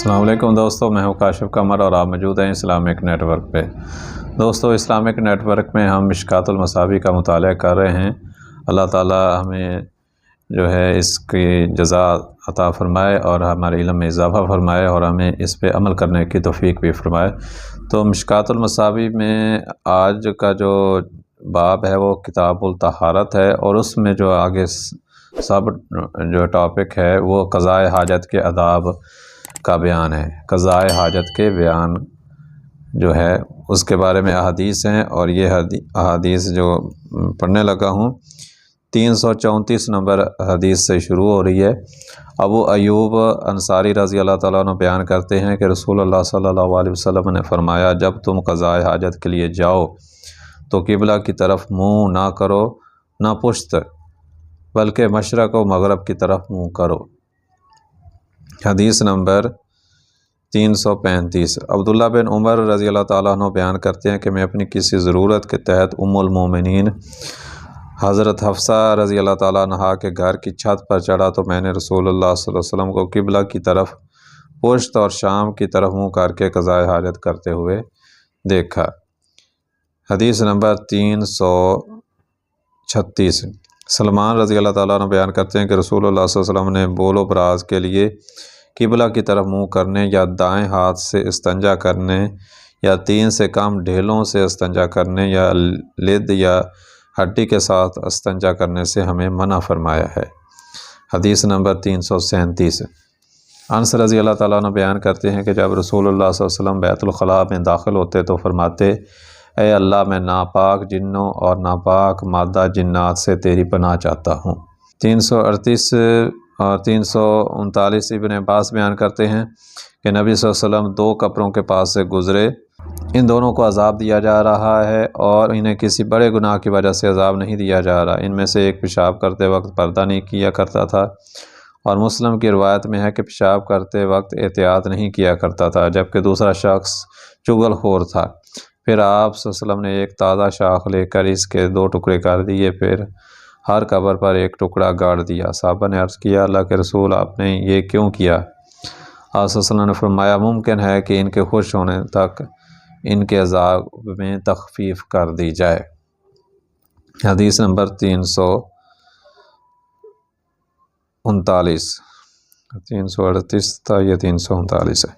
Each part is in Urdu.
السلام علیکم دوستو، میں ہوں کاشف قمر اور آپ موجود ہیں اسلامک نیٹ ورک پہ۔ دوستو، اسلامک نیٹ ورک میں ہم مشکوٰۃ المصابیح کا مطالعہ کر رہے ہیں۔ اللہ تعالی ہمیں جو ہے اس کی جزا عطا فرمائے اور ہمارے علم میں اضافہ فرمائے اور ہمیں اس پہ عمل کرنے کی توفیق بھی فرمائے۔ تو مشکوٰۃ المصابیح میں آج کا جو باب ہے وہ کتاب الطہارت ہے، اور اس میں جو آگے سب جو ٹاپک ہے وہ قضاء حاجت کے آداب کا بیان ہے۔ قضاء حاجت کے بیان جو ہے اس کے بارے میں احادیث ہیں، اور یہ احادیث جو پڑھنے لگا ہوں 334 نمبر حدیث سے شروع ہو رہی ہے۔ ابو ایوب انصاری رضی اللہ تعالیٰ عنہ بیان کرتے ہیں کہ رسول اللہ صلی اللہ علیہ وسلم نے فرمایا، جب تم قضاء حاجت کے لیے جاؤ تو قبلہ کی طرف منہ نہ کرو نہ پشت، بلکہ مشرق و مغرب کی طرف منہ کرو۔ حدیث نمبر 335۔ عبداللہ بن عمر رضی اللہ تعالیٰ عنہ بیان کرتے ہیں کہ میں اپنی کسی ضرورت کے تحت ام المومنین حضرت حفصہ رضی اللہ تعالیٰ عنہ کے گھر کی چھت پر چڑھا تو میں نے رسول اللہ صلی اللہ علیہ وسلم کو قبلہ کی طرف پشت اور شام کی طرف منہ کر کے قضاء حاجت کرتے ہوئے دیکھا۔ حدیث نمبر 336۔ سلمان رضی اللہ تعالیٰ عنہ بیان کرتے ہیں کہ رسول اللہ صلی اللہ علیہ وسلم نے بول و براز کے لیے قبلہ کی طرف منہ کرنے یا دائیں ہاتھ سے استنجا کرنے یا 3 سے کم ڈھیلوں سے استنجا کرنے یا لد یا ہڈی کے ساتھ استنجا کرنے سے ہمیں منع فرمایا ہے۔ حدیث نمبر 337۔ انس رضی اللہ تعالیٰ عنہ بیان کرتے ہیں کہ جب رسول اللہ صلی اللہ علیہ وسلم بیت الخلاء میں داخل ہوتے تو فرماتے، اے اللہ، میں ناپاک جنوں اور ناپاک مادہ جنات سے تیری پناہ چاہتا ہوں۔ 338 اور 339 ابن عباس بیان کرتے ہیں کہ نبی صلی اللہ علیہ وسلم 2 قبروں کے پاس سے گزرے، ان دونوں کو عذاب دیا جا رہا ہے اور انہیں کسی بڑے گناہ کی وجہ سے عذاب نہیں دیا جا رہا۔ ان میں سے ایک پیشاب کرتے وقت پردہ نہیں کیا کرتا تھا، اور مسلم کی روایت میں ہے کہ پیشاب کرتے وقت احتیاط نہیں کیا کرتا تھا، جبکہ دوسرا شخص چغل خور تھا۔ پھر آپ صلی اللہ علیہ وسلم نے ایک تازہ شاخ لے کر اس کے 2 ٹکڑے کر دیے، پھر ہر قبر پر ایک ٹکڑا گاڑ دیا۔ صحابہ نے عرض کیا، اللہ کے رسول، آپ نے یہ کیوں کیا؟ آپ صلی اللہ علیہ وسلم نے فرمایا، ممکن ہے کہ ان کے خوش ہونے تک ان کے عذاب میں تخفیف کر دی جائے۔ حدیث نمبر 339۔ 338 تھا، یہ 339 ہے۔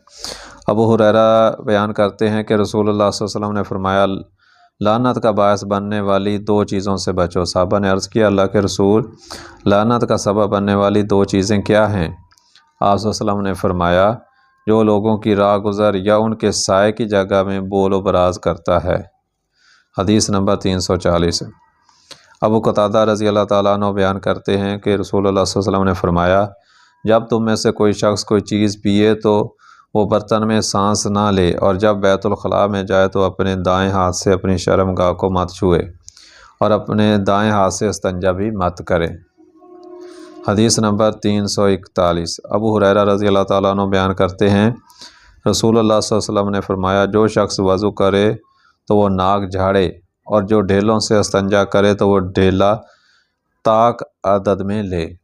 ابو ہریرہ بیان کرتے ہیں کہ رسول اللہ صلی اللہ علیہ وسلم نے فرمایا، لعنت کا باعث بننے والی 2 چیزوں سے بچو۔ صحابہ نے عرض کیا، اللہ کے رسول، لعنت کا سبب بننے والی 2 چیزیں کیا ہیں؟ آپ صلی اللہ علیہ وسلم نے فرمایا، جو لوگوں کی راہ گزر یا ان کے سائے کی جگہ میں بول و براز کرتا ہے۔ حدیث نمبر 340۔ ابو قتادہ رضی اللہ تعالیٰ عنہ بیان کرتے ہیں کہ رسول اللہ صلی اللہ علیہ وسلم نے فرمایا، جب تم میں سے کوئی شخص کوئی چیز پیے تو وہ برتن میں سانس نہ لے، اور جب بیت الخلاء میں جائے تو اپنے دائیں ہاتھ سے اپنی شرم گاہ کو مت چھوئے، اور اپنے دائیں ہاتھ سے استنجا بھی مت کرے۔ حدیث نمبر 341۔ ابو ہریرہ رضی اللہ تعالیٰ عنہ بیان کرتے ہیں، رسول اللہ صلی اللہ علیہ وسلم نے فرمایا، جو شخص وضو کرے تو وہ ناک جھاڑے، اور جو ڈھیلوں سے استنجا کرے تو وہ ڈھیلا طاق عدد میں لے۔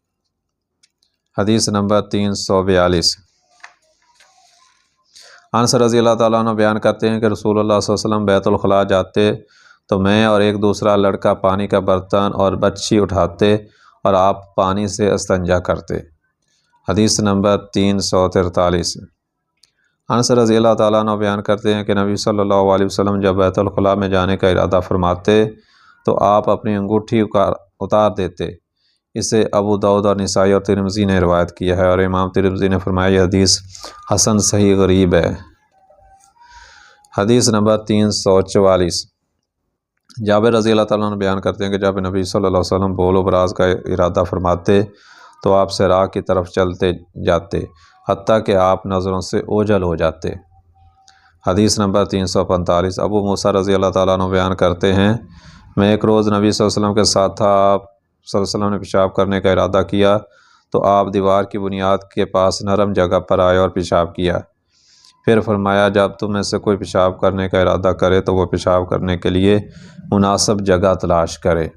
حدیث نمبر 342۔ انس رضی اللہ تعالیٰ عنہ بیان کرتے ہیں کہ رسول اللہ صلی اللہ علیہ وسلم بیت الخلاء جاتے تو میں اور ایک دوسرا لڑکا پانی کا برتن اور بچی اٹھاتے اور آپ پانی سے استنجا کرتے۔ حدیث نمبر 343۔ انس رضی اللہ تعالیٰ عنہ بیان کرتے ہیں کہ نبی صلی اللہ علیہ وسلم جب بیت الخلاء میں جانے کا ارادہ فرماتے تو آپ اپنی انگوٹھی اتار دیتے۔ اسے ابو داؤد اور نسائی اور ترمذی نے روایت کیا ہے، اور امام ترمذی نے فرمایا، یہ حدیث حسن صحیح غریب ہے۔ حدیث نمبر 344۔ جابر رضی اللہ تعالیٰ عنہ بیان کرتے ہیں کہ جب نبی صلی اللہ علیہ وسلم بول و براز کا ارادہ فرماتے تو آپ صراع کی طرف چلتے جاتے، حتیٰ کہ آپ نظروں سے اوجھل ہو جاتے۔ حدیث نمبر 345۔ ابو موسیٰ رضی اللہ تعالیٰ عنہ بیان کرتے ہیں، میں ایک روز نبی صلی اللہ علیہ وسلم کے ساتھ تھا، آپ صلی اللہ علیہ وسلم نے پیشاب کرنے کا ارادہ کیا تو آپ دیوار کی بنیاد کے پاس نرم جگہ پر آئے اور پیشاب کیا۔ پھر فرمایا، جب تم میں سے کوئی پیشاب کرنے کا ارادہ کرے تو وہ پیشاب کرنے کے لیے مناسب جگہ تلاش کرے۔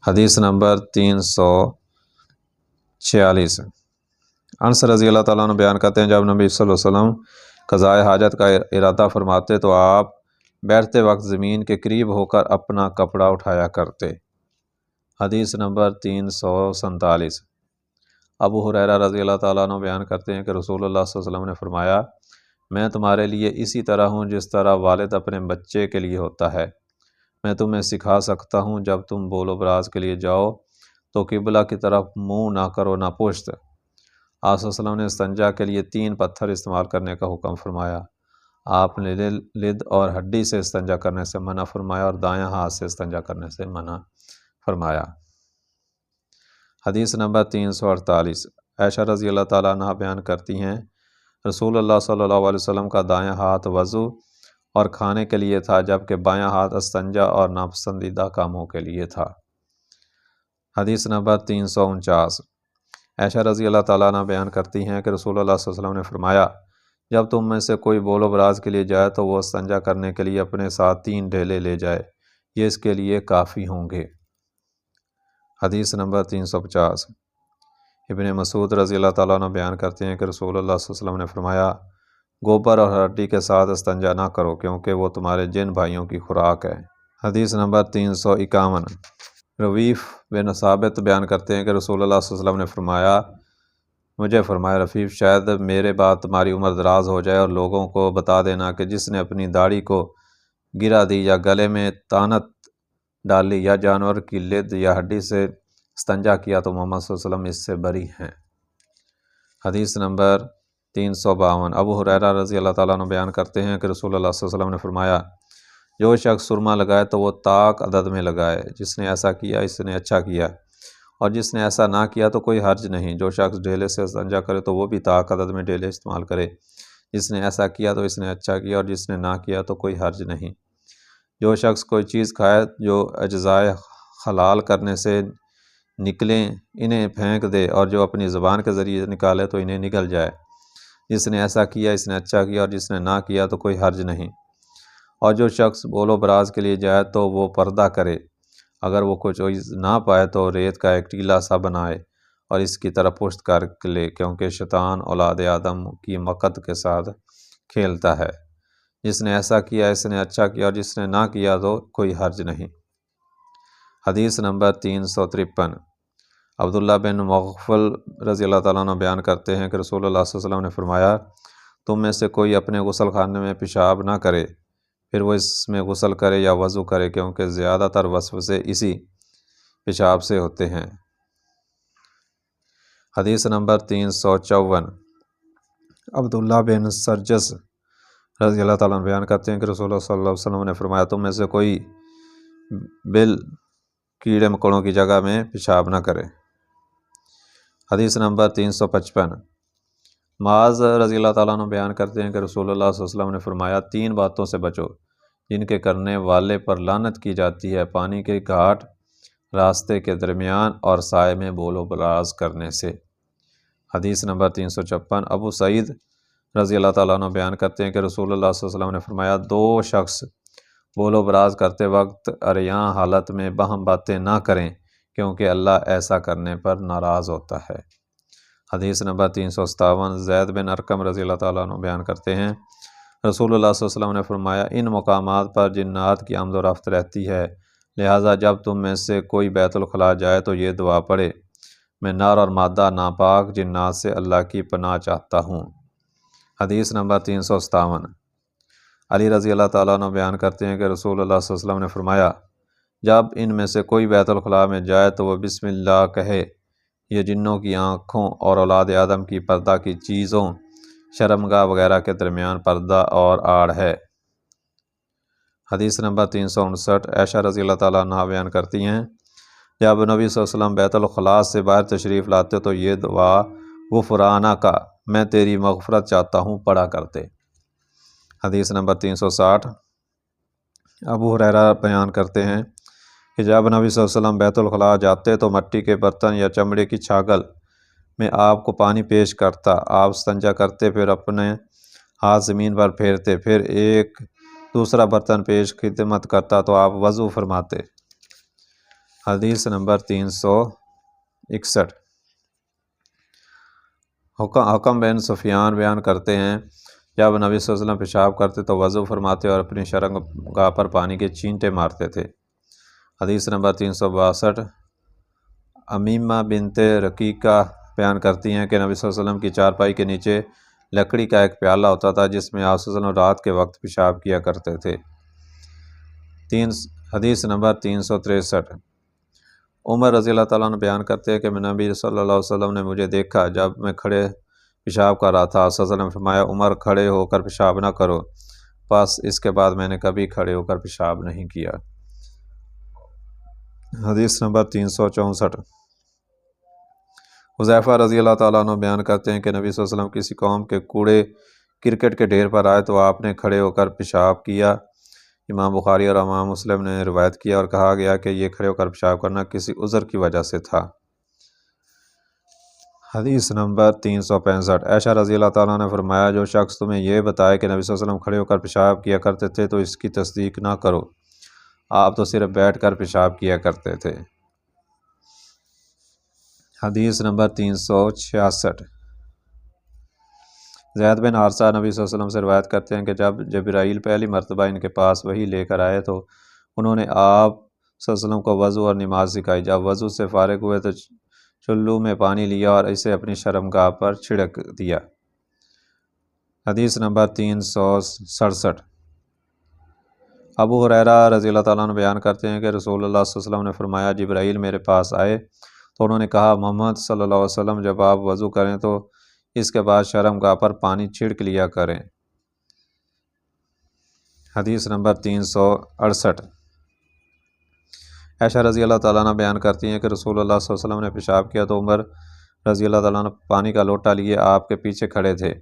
حدیث نمبر 346۔ انس رضی اللہ تعالیٰ عنہ بیان کرتے ہیں جب نبی صلی اللہ علیہ وسلم قضائے حاجت کا ارادہ فرماتے تو آپ بیٹھتے وقت زمین کے قریب ہو کر اپنا کپڑا اٹھایا کرتے۔ حدیث نمبر 347۔ ابو ہریرہ رضی اللہ تعالیٰ عنہ بیان کرتے ہیں کہ رسول اللہ صلی اللہ علیہ وسلم نے فرمایا، میں تمہارے لیے اسی طرح ہوں جس طرح والد اپنے بچے کے لیے ہوتا ہے۔ میں تمہیں سکھا سکتا ہوں، جب تم بول و براز کے لیے جاؤ تو قبلہ کی طرف منہ نہ کرو نہ پشت۔ آپ صلی اللہ علیہ وسلم نے استنجا کے لیے 3 پتھر استعمال کرنے کا حکم فرمایا۔ آپ نے لد اور ہڈی سے استنجا کرنے سے منع فرمایا اور دائیں ہاتھ سے استنجا کرنے سے منع فرمایا۔ حدیث نمبر 348۔ عائشہ رضی اللہ تعالیٰ عنہ بیان کرتی ہیں، رسول اللہ صلی اللہ علیہ وسلم کا دائیں ہاتھ وضو اور کھانے کے لیے تھا، جبکہ بایاں ہاتھ استنجا اور ناپسندیدہ کاموں کے لیے تھا۔ حدیث نمبر 349۔ عائشہ رضی اللہ تعالیٰ عنہ بیان کرتی ہیں کہ رسول اللہ صلی اللہ علیہ وسلم نے فرمایا، جب تم میں سے کوئی بول و براز کے لیے جائے تو وہ استنجا کرنے کے لیے اپنے ساتھ 3 ڈھیلے لے جائے، یہ اس کے لیے کافی ہوں گے۔ حدیث نمبر 350۔ ابن مسعود رضی اللہ تعالیٰ عنہ بیان کرتے ہیں کہ رسول اللہ صلی اللہ علیہ وسلم نے فرمایا، گوبر اور ہڈی کے ساتھ استنجا نہ کرو، کیونکہ وہ تمہارے جن بھائیوں کی خوراک ہے۔ حدیث نمبر 351۔ رویف بن ثابت بیان کرتے ہیں کہ رسول اللہ صلی اللہ علیہ وسلم نے فرمایا، مجھے فرمایا، رفیف شاید میرے بعد تمہاری عمر دراز ہو جائے اور لوگوں کو بتا دینا کہ جس نے اپنی داڑھی کو گرا دی یا گلے میں تانت ڈالی یا جانور کی لد یا ہڈی سے استنجا کیا تو محمد صلی اللہ علیہ وسلم اس سے بری ہیں۔ حدیث نمبر 352۔ ابو ہریرہ رضی اللہ تعالیٰ عنہ بیان کرتے ہیں کہ رسول اللہ صلی اللہ علیہ وسلم نے فرمایا، جو شخص سرما لگائے تو وہ طاق عدد میں لگائے، جس نے ایسا کیا اس نے اچھا کیا، اور جس نے ایسا نہ کیا تو کوئی حرج نہیں۔ جو شخص ڈھیلے سے استنجا کرے تو وہ بھی طاق عدد میں ڈھیلے استعمال کرے، جس نے ایسا کیا تو اس نے اچھا کیا، اور جس نے نہ کیا تو کوئی حرج نہیں۔ جو شخص کوئی چیز کھائے جو اجزائے حلال کرنے سے نکلیں انہیں پھینک دے، اور جو اپنی زبان کے ذریعے نکالے تو انہیں نگل جائے، جس نے ایسا کیا اس نے اچھا کیا، اور جس نے نہ کیا تو کوئی حرج نہیں۔ اور جو شخص بول و براز کے لیے جائے تو وہ پردہ کرے، اگر وہ کوئی چیز نہ پائے تو ریت کا ایک ٹیلا سا بنائے اور اس کی طرف پشت کر لے، کیونکہ شیطان اولاد آدم کی مقد کے ساتھ کھیلتا ہے۔ جس نے ایسا کیا اس نے اچھا کیا، اور جس نے نہ کیا تو کوئی حرج نہیں۔ حدیث نمبر 353۔ عبداللہ بن مغفل رضی اللہ تعالیٰ عنہ بیان کرتے ہیں کہ رسول اللہ صلی اللہ علیہ وسلم نے فرمایا، تم میں سے کوئی اپنے غسل خانے میں پیشاب نہ کرے، پھر وہ اس میں غسل کرے یا وضو کرے، کیونکہ زیادہ تر وسوسے اسی پیشاب سے ہوتے ہیں۔ حدیث نمبر 354۔ عبداللہ بن سرجس رضی اللہ تعالیٰ عنہ بیان کرتے ہیں کہ رسول اللہ صلی اللہ علیہ وسلم نے فرمایا، تم میں سے کوئی بل کیڑے مکوڑوں کی جگہ میں پیشاب نہ کرے۔ حدیث نمبر 355۔ معاذ رضی اللہ تعالیٰ عنہ بیان کرتے ہیں کہ رسول اللہ صلی اللہ علیہ وسلم نے فرمایا، 3 باتوں سے بچو جن کے کرنے والے پر لعنت کی جاتی ہے، پانی کے گھاٹ راستے کے درمیان اور سائے میں بول و براز کرنے سے۔ حدیث نمبر 356۔ ابو سعید رضی اللہ تعالیٰ عنہ بیان کرتے ہیں کہ رسول اللہ صلی اللہ علیہ وسلم نے فرمایا، 2 شخص بول و براز کرتے وقت عریاں حالت میں باہم باتیں نہ کریں، کیونکہ اللہ ایسا کرنے پر ناراض ہوتا ہے۔ حدیث نمبر 357۔ زید بن ارقم رضی اللہ تعالیٰ عنہ بیان کرتے ہیں، رسول اللہ صلی اللہ علیہ وسلم نے فرمایا، ان مقامات پر جنات کی آمد و رفت رہتی ہے، لہٰذا جب تم میں سے کوئی بیت الخلاء جائے تو یہ دعا پڑھے، میں نر اور مادہ ناپاک جنات سے اللہ کی پناہ چاہتا ہوں۔ حدیث نمبر 357۔ علی رضی اللہ تعالیٰ عنہ بیان کرتے ہیں کہ رسول اللہ صلی اللہ علیہ وسلم نے فرمایا، جب ان میں سے کوئی بیت الخلاء میں جائے تو وہ بسم اللہ کہے، یہ جنوں کی آنکھوں اور اولاد آدم کی پردہ کی چیزوں شرمگاہ وغیرہ کے درمیان پردہ اور آڑ ہے۔ حدیث نمبر 359۔ عائشہ رضی اللہ تعالیٰ عنہ بیان کرتی ہیں، جب نبی صلی اللہ علیہ وسلم بیت الخلاء سے باہر تشریف لاتے تو یہ دعا غفرانہ کا، میں تیری مغفرت چاہتا ہوں، پڑھا کرتے۔ حدیث نمبر 360۔ ابو ہریرہ بیان کرتے ہیں کہ جب نبی صلی اللہ علیہ وسلم بیت الخلاء جاتے تو مٹی کے برتن یا چمڑے کی چھاگل میں آپ کو پانی پیش کرتا، آپ استنجا کرتے، پھر اپنے ہاتھ زمین پر پھیرتے، پھر ایک دوسرا برتن پیش خدمت کرتا تو آپ وضو فرماتے۔ حدیث نمبر 361۔ حکم بن سفیان بیان کرتے ہیں جب نبی صلی اللہ علیہ وسلم پیشاب کرتے تو وضو فرماتے اور اپنی شرمگاہ پر پانی کے چینٹے مارتے تھے۔ حدیث نمبر 362۔ امیمہ بنت رقیقہ بیان کرتی ہیں کہ نبی صلی اللہ علیہ وسلم کی چارپائی کے نیچے لکڑی کا ایک پیالہ ہوتا تھا جس میں آپ صلی اللہ علیہ وسلم رات کے وقت پیشاب کیا کرتے تھے۔ حدیث نمبر 363۔ عمر رضی اللہ تعالیٰ عنہ بیان کرتے ہیں کہ نبی صلی اللہ علیہ وسلم نے مجھے دیکھا جب میں کھڑے پیشاب کر رہا تھا۔ آپ صلی اللہ علیہ وسلم نے فرمایا عمر کھڑے ہو کر پیشاب نہ کرو، بس اس کے بعد میں نے کبھی کھڑے ہو کر پیشاب نہیں کیا۔ حدیث نمبر 364۔ حذیفہ رضی اللہ تعالیٰ عنہ بیان کرتے ہیں کہ نبی صلی اللہ علیہ وسلم کسی قوم کے کوڑے کرکٹ کے ڈھیر پر آئے تو آپ نے کھڑے ہو کر پیشاب کیا۔ امام بخاری اور امام مسلم نے روایت کیا اور کہا گیا کہ یہ کھڑے ہو کر پیشاب کرنا کسی عذر کی وجہ سے تھا۔ حدیث نمبر 365۔ عائشہ رضی اللہ تعالیٰ نے فرمایا جو شخص تمہیں یہ بتائے کہ نبی صلی اللہ علیہ وسلم کھڑے ہو کر پیشاب کیا کرتے تھے تو اس کی تصدیق نہ کرو، آپ تو صرف بیٹھ کر پیشاب کیا کرتے تھے۔ حدیث نمبر 366۔ زید بن حارثہ نبی صلی اللہ علیہ وسلم سے روایت کرتے ہیں کہ جب جبرائیل پہلی مرتبہ ان کے پاس وحی لے کر آئے تو انہوں نے آپ صلی اللہ علیہ وسلم کو وضو اور نماز سکھائی۔ جب وضو سے فارغ ہوئے تو چلو میں پانی لیا اور اسے اپنی شرمگاہ پر چھڑک دیا۔ حدیث نمبر 367۔ ابو ہریرہ رضی اللہ تعالیٰ عنہ بیان کرتے ہیں کہ رسول اللہ صلی اللہ علیہ وسلم نے فرمایا جبرائیل میرے پاس آئے تو انہوں نے کہا محمد صلی اللہ علیہ وسلم جب آپ وضو کریں تو اس کے بعد شرمگاہ پر پانی چھڑک لیا کریں۔ حدیث نمبر 368۔ عائشہ رضی اللہ تعالیٰ عنہ بیان کرتی ہیں کہ رسول اللہ صلی اللہ علیہ وسلم نے پیشاب کیا تو عمر رضی اللہ تعالیٰ عنہ پانی کا لوٹا لیے آپ کے پیچھے کھڑے تھے۔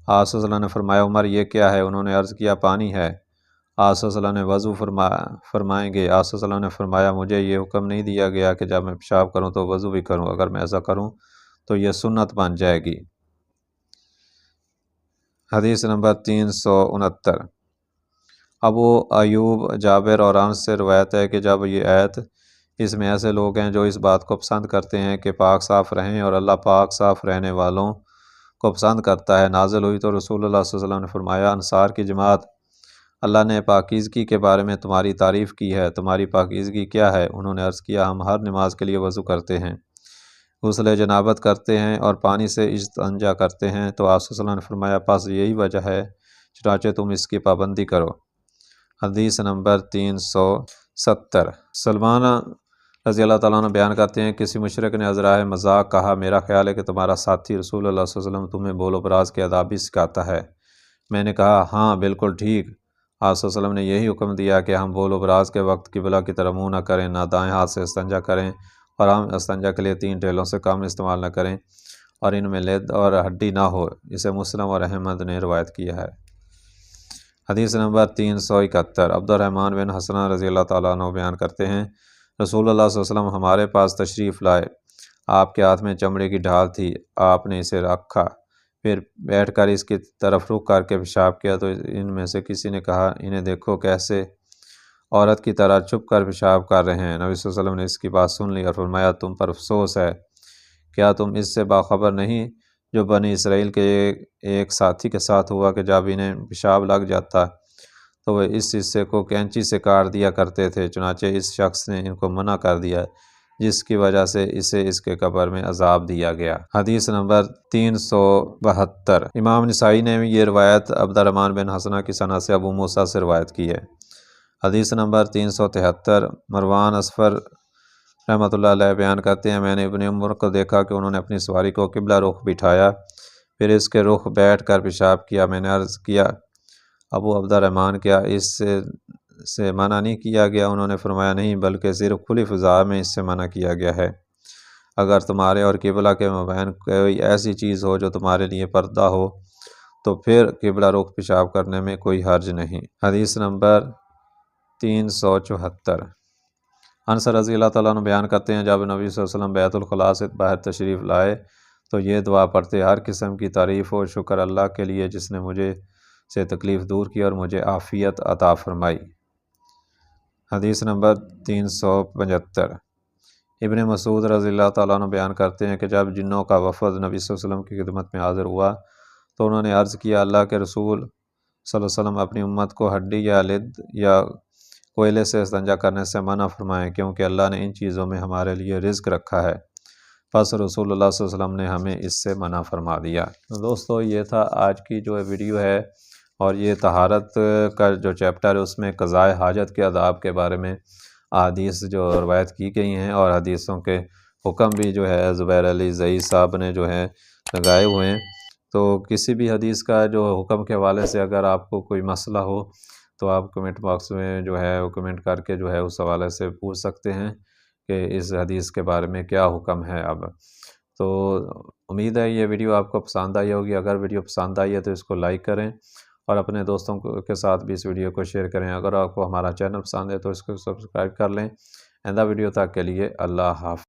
آپ صلی اللہ علیہ وسلم نے فرمایا عمر یہ کیا ہے؟ انہوں نے عرض کیا پانی ہے۔ آپ صلی اللہ علیہ وسلم نے وضو فرمائیں گے؟ آپ صلی اللہ علیہ وسلم نے فرمایا مجھے یہ حکم نہیں دیا گیا کہ جب میں پیشاب کروں تو وضو بھی کروں، اگر میں ایسا کروں تو یہ سنت بن جائے گی۔ حدیث نمبر 369۔ ابو ایوب جابر اور انس سے روایت ہے کہ جب یہ آیت اس میں ایسے لوگ ہیں جو اس بات کو پسند کرتے ہیں کہ پاک صاف رہیں اور اللہ پاک صاف رہنے والوں کو پسند کرتا ہے نازل ہوئی تو رسول اللہ صلی اللہ علیہ وسلم نے فرمایا انصار کی جماعت اللہ نے پاکیزگی کے بارے میں تمہاری تعریف کی ہے، تمہاری پاکیزگی کیا ہے؟ انہوں نے عرض کیا ہم ہر نماز کے لیے وضو کرتے ہیں، غسل جنابت کرتے ہیں اور پانی سے استنجا کرتے ہیں۔ تو آپ صلی اللہ علیہ وسلم نے فرمایا پس یہی وجہ ہے چنانچہ تم اس کی پابندی کرو۔ حدیث نمبر 370۔ سلمان رضی اللہ تعالیٰ عنہ بیان کرتے ہیں کسی مشرک نے عذرائے مذاق کہا میرا خیال ہے کہ تمہارا ساتھی رسول اللہ صلی اللہ علیہ وسلم تمہیں بول و براز کے آداب بھی سکھاتا ہے۔ میں نے کہا ہاں بالکل ٹھیک۔ آپ صلی اللہ علیہ وسلم نے یہی حکم دیا کہ ہم بول و براز کے وقت قبلہ کی طرف منہ نہ کریں، نہ دائیں ہاتھ سے استنجا کریں اور ہم استنجا کے لیے 3 ٹیلوں سے کم استعمال نہ کریں اور ان میں لد اور ہڈی نہ ہو۔ اسے مسلم اور احمد نے روایت کیا ہے۔ حدیث نمبر 371۔ عبد الرحمن بن حسنہ رضی اللہ تعالیٰ عنہ بیان کرتے ہیں رسول اللہ صلی اللہ علیہ وسلم ہمارے پاس تشریف لائے، آپ کے ہاتھ میں چمڑے کی ڈھال تھی، آپ نے اسے رکھا، پھر بیٹھ کر اس کی طرف رخ کر کے پیشاب کیا تو ان میں سے کسی نے کہا انہیں دیکھو کیسے عورت کی طرح چھپ کر پیشاب کر رہے ہیں۔ نبی صلی اللہ علیہ وسلم نے اس کی بات سن لی اور فرمایا تم پر افسوس ہے، کیا تم اس سے باخبر نہیں جو بنی اسرائیل کے ایک ساتھی کے ساتھ ہوا کہ جب انہیں پیشاب لگ جاتا تو وہ اس حصے کو کینچی سے کاٹ دیا کرتے تھے، چنانچہ اس شخص نے ان کو منع کر دیا جس کی وجہ سے اسے اس کے قبر میں عذاب دیا گیا۔ حدیث نمبر 372۔ امام نسائی نے یہ روایت عبد الرحمن بن حسنہ کی سند سے ابو موسیٰ سے روایت کی ہے۔ حدیث نمبر 373۔ مروان اصفر رحمۃ اللہ علیہ بیان کرتے ہیں میں نے ابن عمر کو دیکھا کہ انہوں نے اپنی سواری کو قبلہ رخ بٹھایا، پھر اس کے رخ بیٹھ کر پیشاب کیا۔ میں نے عرض کیا ابو عبد الرحمن کیا اس سے منع نہیں کیا گیا؟ انہوں نے فرمایا نہیں بلکہ صرف کھلی فضا میں اس سے منع کیا گیا ہے۔ اگر تمہارے اور قبلہ کے مابین کوئی ایسی چیز ہو جو تمہارے لیے پردہ ہو تو پھر قبلہ رخ پیشاب کرنے میں کوئی حرج نہیں۔ حدیث نمبر 374۔ انس رضی اللہ تعالیٰ عنہ بیان کرتے ہیں جب نبی صلی اللہ علیہ وسلم بیت الخلاء سے باہر تشریف لائے تو یہ دعا پڑھتے ہر قسم کی تعریف و شکر اللہ کے لیے جس نے مجھے سے تکلیف دور کی اور مجھے عافیت عطا فرمائی۔ حدیث نمبر 375۔ ابن مسعود رضی اللہ تعالیٰ عنہ بیان کرتے ہیں کہ جب جنوں کا وفد نبی صلی اللہ علیہ وسلم کی خدمت میں حاضر ہوا تو انہوں نے عرض کیا، اللہ کے رسول صلی اللہ علیہ وسلم اپنی امت کو ہڈی یا لد یا کوئلے سے استنجا کرنے سے منع فرمائیں، کیونکہ اللہ نے ان چیزوں میں ہمارے لیے رزق رکھا ہے۔ پس رسول اللہ صلی اللہ علیہ وسلم نے ہمیں اس سے منع فرما دیا۔ دوستو، یہ تھا آج کی جو ویڈیو ہے، اور یہ طہارت کا جو چیپٹر ہے اس میں قضائے حاجت کے آداب کے بارے میں احادیث جو روایت کی گئی ہیں، اور حدیثوں کے حکم بھی جو ہے زبیر علی زئی صاحب نے جو ہے لگائے ہوئے ہیں۔ تو کسی بھی حدیث کا جو حکم کے حوالے سے اگر آپ کو کوئی مسئلہ ہو تو آپ کمنٹ باکس میں جو ہے وہ کمنٹ کر کے جو ہے اس حوالے سے پوچھ سکتے ہیں کہ اس حدیث کے بارے میں کیا حکم ہے اب۔ تو امید ہے یہ ویڈیو آپ کو پسند آئی ہوگی۔ اگر ویڈیو پسند آئی ہے تو اس کو لائک کریں، اور اپنے دوستوں کے ساتھ بھی اس ویڈیو کو شیئر کریں۔ اگر آپ کو ہمارا چینل پسند ہے تو اس کو سبسکرائب کر لیں۔ آئندہ ویڈیو تک کے لیے اللہ حافظ۔